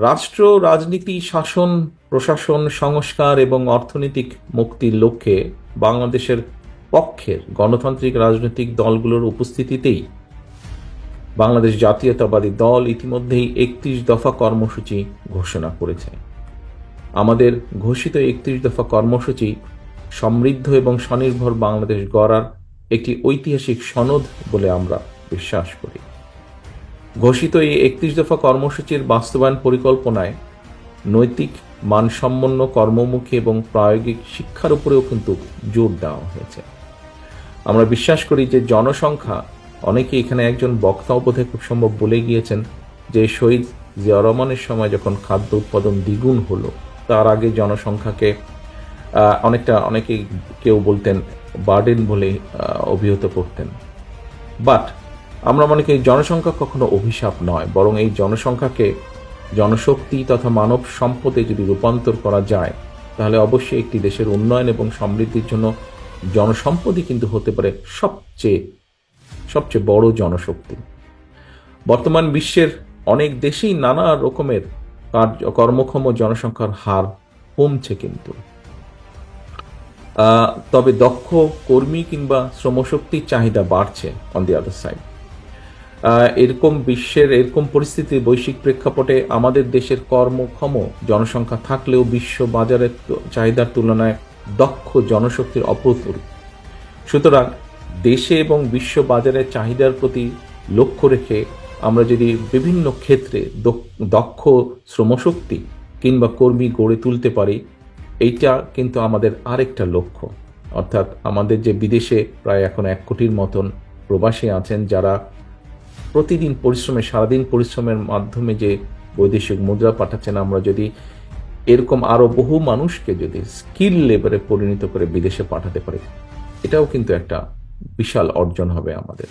রাষ্ট্র, রাজনীতি, শাসন, প্রশাসন, সংস্কার এবং অর্থনৈতিক মুক্তির লক্ষ্যে বাংলাদেশের পক্ষের গণতান্ত্রিক রাজনৈতিক দলগুলোর উপস্থিতিতেই বাংলাদেশ জাতীয়তাবাদী দল ইতিমধ্যেই ৩১ দফা কর্মসূচি ঘোষণা করেছে। আমাদের ঘোষিত ৩১ দফা কর্মসূচি সমৃদ্ধ এবং স্বনির্ভর বাংলাদেশ গড়ার একটি ঐতিহাসিক সনদ বলে আমরা বিশ্বাস করি। ঘোষিত এই ৩১ দফা কর্মসূচির বাস্তবায়ন পরিকল্পনায় নৈতিক, মানসম্পন্ন, কর্মমুখী এবং প্রায়োগিক শিক্ষার উপরেও কিন্তু জোর দেওয়া হয়েছে। আমরা বিশ্বাস করি যে জনসংখ্যা, অনেকে এখানে একজন বক্তা বোধহয় খুব সম্ভব বলে গিয়েছেন যে শহীদ জিয়া রহমানের সময় যখন খাদ্য উৎপাদন দ্বিগুণ হলো, তার আগে জনসংখ্যাকে অনেকে কেউ বলতেন বার্ডেন বলে অভিহিত করতেন। বাট আমরা মনে করি জনসংখ্যা কখনো অভিশাপ নয়, বরং এই জনসংখ্যাকে জনশক্তি তথা মানব সম্পদে যদি রূপান্তর করা যায়, তাহলে অবশ্যই একটি দেশের উন্নয়ন এবং সমৃদ্ধির জন্য জনসম্পদই কিন্তু হতে পারে সবচেয়ে বড় জনশক্তি। বর্তমান বিশ্বের অনেক দেশেই নানা রকমের কর্মক্ষম জনসংখ্যার হার কমছে, কিন্তু তবে দক্ষ কর্মী কিংবা শ্রমশক্তির চাহিদা বাড়ছে অন দি আদার সাইড। এরকম পরিস্থিতির বৈশ্বিক প্রেক্ষাপটে আমাদের দেশের কর্মক্ষম জনসংখ্যা থাকলেও বিশ্ব বাজারের চাহিদার তুলনায় দক্ষ জনশক্তির অপ্রতুল। সুতরাং দেশে এবং বিশ্ব বাজারের চাহিদার প্রতি লক্ষ্য রেখে আমরা যদি বিভিন্ন ক্ষেত্রে দক্ষ শ্রমশক্তি কিংবা কর্মী গড়ে তুলতে পারি, এইটা কিন্তু আমাদের আরেকটা লক্ষ্য। অর্থাৎ আমাদের যে বিদেশে প্রায় এখন ১ কোটির মতন প্রবাসী আছেন, যারা প্রতিদিন সারাদিন পরিশ্রমের মাধ্যমে যে বৈদেশিক মুদ্রা পাঠাচ্ছেন, আমরা যদি এরকম আরো বহু মানুষকে যদি স্কিল লেবারে পরিণত করে বিদেশে পাঠাতে পারি, এটাও কিন্তু একটা বিশাল অর্জন হবে আমাদের।